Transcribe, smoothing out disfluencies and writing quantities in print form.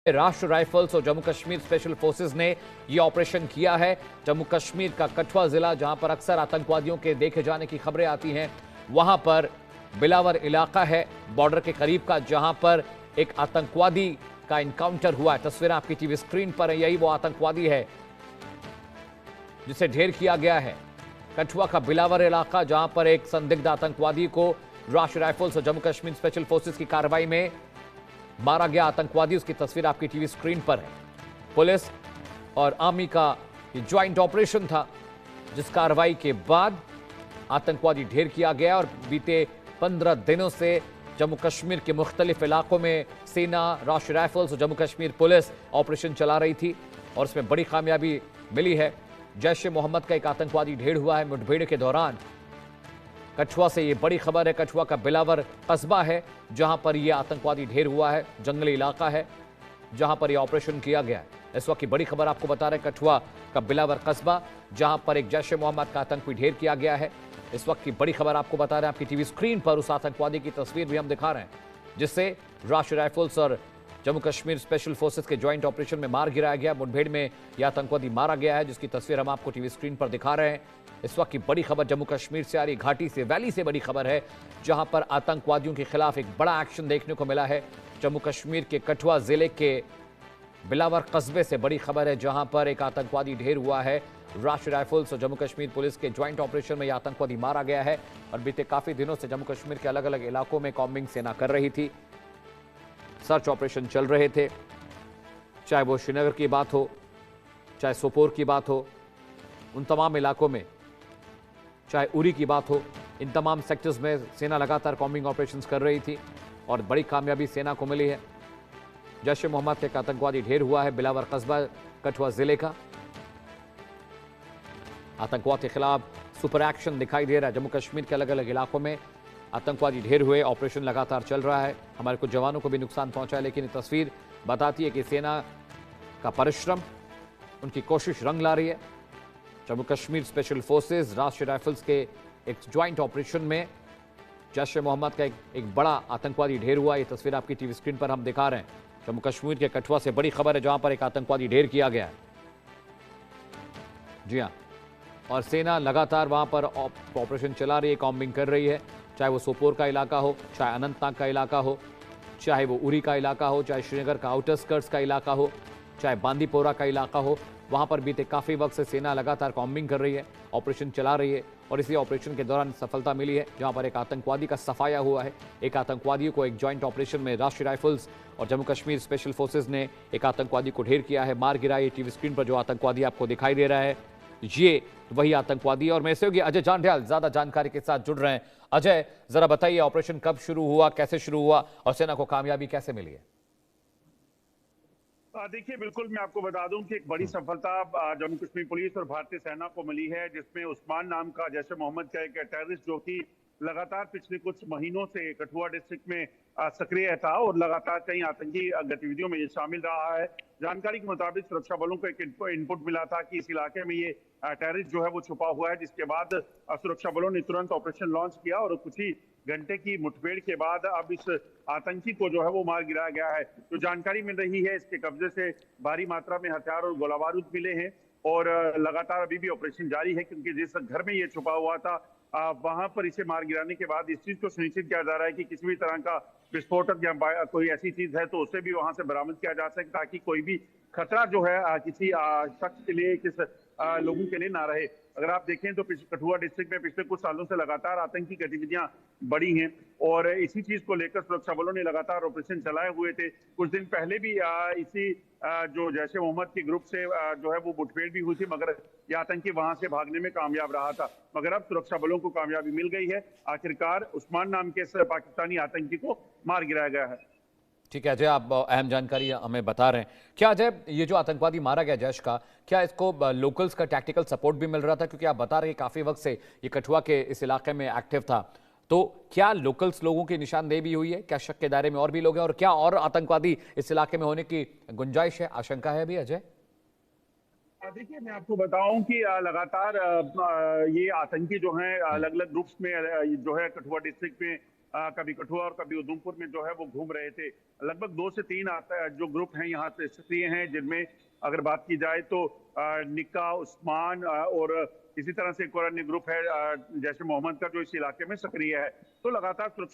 राष्ट्र राइफल्स और Jammu Kashmir special forces ने यह ऑपरेशन किया है। जम्मू कश्मीर का कठुआ जिला, जहां पर अक्सर आतंकवादियों के देखे जाने की खबरें आती हैं, वहां पर बिलावर इलाका है बॉर्डर के करीब का, जहां पर एक आतंकवादी का इनकाउंटर हुआ है। तस्वीरें आपकी टीवी स्क्रीन पर है। यही वो आतंकवादी है जिसे ढेर किया गया है। कठुआ का बिलावर इलाका, जहां पर एक संदिग्ध आतंकवादी को राष्ट्रीय राइफल्स और जम्मू कश्मीर स्पेशल फोर्सेस की कार्रवाई में मारा गया आतंकवादी। उसकी तस्वीर आपकी टीवी स्क्रीन पर है। पुलिस और आर्मी का ये ज्वाइंट ऑपरेशन था, जिस कार्रवाई के बाद आतंकवादी ढेर किया गया। और बीते 15 दिनों से जम्मू कश्मीर के मुख्तलिफ इलाकों में सेना, राष्ट्रीय राइफल्स और जम्मू कश्मीर पुलिस ऑपरेशन चला रही थी और उसमें बड़ी कामयाबी मिली है। जैश ए मोहम्मद का एक आतंकवादी ढेर हुआ है मुठभेड़ के दौरान। कठुआ से ये बड़ी खबर है। कठुआ का बिलावर कस्बा है जहां पर यह आतंकवादी ढेर हुआ है। जंगली इलाका है जहां पर यह ऑपरेशन किया गया है। इस वक्त की बड़ी खबर आपको बता रहे हैं, कठुआ का बिलावर कस्बा, जहां पर एक जैश ए मोहम्मद का आतंकी ढेर किया गया है। इस वक्त की बड़ी खबर आपको बता रहे हैं, आपकी टीवी स्क्रीन पर उस आतंकवादी की तस्वीर भी हम दिखा रहे हैं, जिससे राष्ट्रीय राइफल्स और जम्मू कश्मीर स्पेशल फोर्सेस के ज्वाइंट ऑपरेशन में मार गिराया गया। मुठभेड़ में यह आतंकवादी मारा गया है, जिसकी तस्वीर हम आपको टीवी स्क्रीन पर दिखा रहे हैं। इस वक्त की बड़ी खबर जम्मू कश्मीर से आ रही, घाटी से, वैली से बड़ी खबर है, जहां पर आतंकवादियों के खिलाफ एक बड़ा एक्शन देखने को मिला है। जम्मू कश्मीर के कठुआ जिले के बिलावर कस्बे से बड़ी खबर है, जहां पर एक आतंकवादी ढेर हुआ है। राष्ट्रीय राइफल्स और जम्मू कश्मीर पुलिस के ज्वाइंट ऑपरेशन में यह आतंकवादी मारा गया है। और बीते काफी दिनों से जम्मू कश्मीर के अलग अलग इलाकों में कॉम्बिंग सेना कर रही थी, सर्च ऑपरेशन चल रहे थे। चाहे वो श्रीनगर की बात हो, चाहे सोपोर की बात हो, उन तमाम इलाकों में, चाहे उरी की बात हो, इन तमाम सेक्टर्स में सेना लगातार कॉम्बिंग ऑपरेशंस कर रही थी और बड़ी कामयाबी सेना को मिली है। जैश ए मोहम्मद के एक आतंकवादी ढेर हुआ है बिलावर कस्बा कठुआ जिले का। आतंकवाद के खिलाफ सुपर एक्शन दिखाई दे रहा है। जम्मू कश्मीर के अलग अलग इलाकों में आतंकवादी ढेर हुए, ऑपरेशन लगातार चल रहा है। हमारे कुछ जवानों को भी नुकसान पहुंचा है, लेकिन ये तस्वीर बताती है कि सेना का परिश्रम, उनकी कोशिश रंग ला रही है। जम्मू कश्मीर स्पेशल फोर्सेस, राष्ट्रीय राइफल्स के एक ज्वाइंट ऑपरेशन में जैश ए मोहम्मद का एक बड़ा आतंकवादी ढेर हुआ। ये तस्वीर आपकी टीवी स्क्रीन पर हम दिखा रहे हैं। जम्मू कश्मीर के कठुआ से बड़ी खबर है, जहां पर एक आतंकवादी ढेर किया गया है। जी हां, और सेना लगातार वहां पर ऑपरेशन चला रही है, कॉम्बिंग कर रही है। चाहे वो सोपोर का इलाका हो, चाहे अनंतनाग का इलाका हो, चाहे वो उरी का इलाका हो, चाहे श्रीनगर का आउटर स्कर्ट्स का इलाका हो, चाहे बांदीपोरा का इलाका हो, वहां पर बीते काफी वक्त से सेना लगातार कॉम्बिंग कर रही है, ऑपरेशन चला रही है। और इसी ऑपरेशन के दौरान सफलता मिली है, जहां पर एक आतंकवादी का सफाया हुआ है। एक आतंकवादी को एक ज्वाइंट ऑपरेशन में राष्ट्रीय राइफल्स और जम्मू कश्मीर स्पेशल फोर्सेज ने एक आतंकवादी को ढेर किया है, मार गिराया। टीवी स्क्रीन पर जो आतंकवादी आपको दिखाई दे रहा है, ये वही आतंकवादी। और मैं सहयोगी अजय जांढियाल ज्यादा जानकारी के साथ जुड़ रहे हैं। अजय, जरा बताइए, ऑपरेशन कब शुरू हुआ, कैसे शुरू हुआ और सेना को कामयाबी कैसे मिली है? देखिए, बिल्कुल मैं आपको बता दूं कि एक बड़ी सफलता जम्मू कश्मीर पुलिस और भारतीय सेना को मिली है, जिसमें उस्मान नाम का जैश ए मोहम्मद का एक टेररिस्ट, जो कि लगातार पिछले कुछ महीनों से कठुआ डिस्ट्रिक्ट में सक्रिय था और लगातार कई आतंकी गतिविधियों में ये शामिल रहा है। जानकारी के मुताबिक सुरक्षा बलों को एक इनपुट मिला था कि इस इलाके में ये टेररिस्ट जो है वो छुपा हुआ है, जिसके बाद सुरक्षा बलों ने तुरंत ऑपरेशन लॉन्च किया और कुछ ही घंटे की मुठभेड़ के बाद अब इस आतंकी को जो है वो मार गिराया गया है। जो जानकारी मिल रही है, इसके कब्जे से भारी मात्रा में हथियार और गोला बारूद मिले हैं और लगातार अभी भी ऑपरेशन जारी है, क्योंकि जिस घर में ये छुपा हुआ था वहां पर इसे मार गिराने के बाद इस चीज को सुनिश्चित किया जा रहा है कि किसी भी तरह का विस्फोटक या कोई ऐसी चीज है तो उसे भी वहां से बरामद किया जा सके, ताकि कोई भी खतरा जो है किसी शख्स के लिए, किस लोगों के लिए ना रहे। अगर आप देखें तो कठुआ डिस्ट्रिक्ट में पिछले कुछ सालों से लगातार आतंकी गतिविधियां बढ़ी हैं और इसी चीज को लेकर सुरक्षा बलों ने लगातार ऑपरेशन चलाए हुए थे। कुछ दिन पहले भी इसी जो जैश ए मोहम्मद के ग्रुप से जो है वो मुठभेड़ भी हुई थी, मगर ये आतंकी वहां से भागने में कामयाब रहा था। मगर अब सुरक्षा बलों को कामयाबी मिल गई है, आखिरकार उस्मान नाम के इस पाकिस्तानी आतंकी को मार गिराया गया है। ठीक है अजय, आप अहम जानकारी हमें बता रहे हैं। क्या अजय, ये जो आतंकवादी मारा गया जैश का, क्या इसको लोकल्स का टैक्टिकल सपोर्ट भी मिल रहा था? क्योंकि आप बता रहे हैं काफी वक्त से ये कठुआ के इस इलाके में एक्टिव था, तो क्या लोकल्स लोगों की निशानदेही भी हुई है? क्या शक के दायरे में और भी लोग हैं और क्या और आतंकवादी इस इलाके में होने की गुंजाइश है, आशंका है भी अजय? देखिए, मैं आपको बताऊं कि लगातार ये आतंकी जो हैं अलग अलग ग्रुप्स में जो है कठुआ डिस्ट्रिक्ट में कभी कठुआ और कभी उधमपुर में जो है वो घूम रहे थे। लगभग 2 से 3 जो ग्रुप हैं यहाँ पे सक्रिय हैं, जिनमें अगर बात की जाए तो निक्का, उस्मान और इसी तरह से एक और अन्य ग्रुप है जैश ए मोहम्मद का, जो इस इलाके में सक्रिय है। तो लगातार सुरक्षा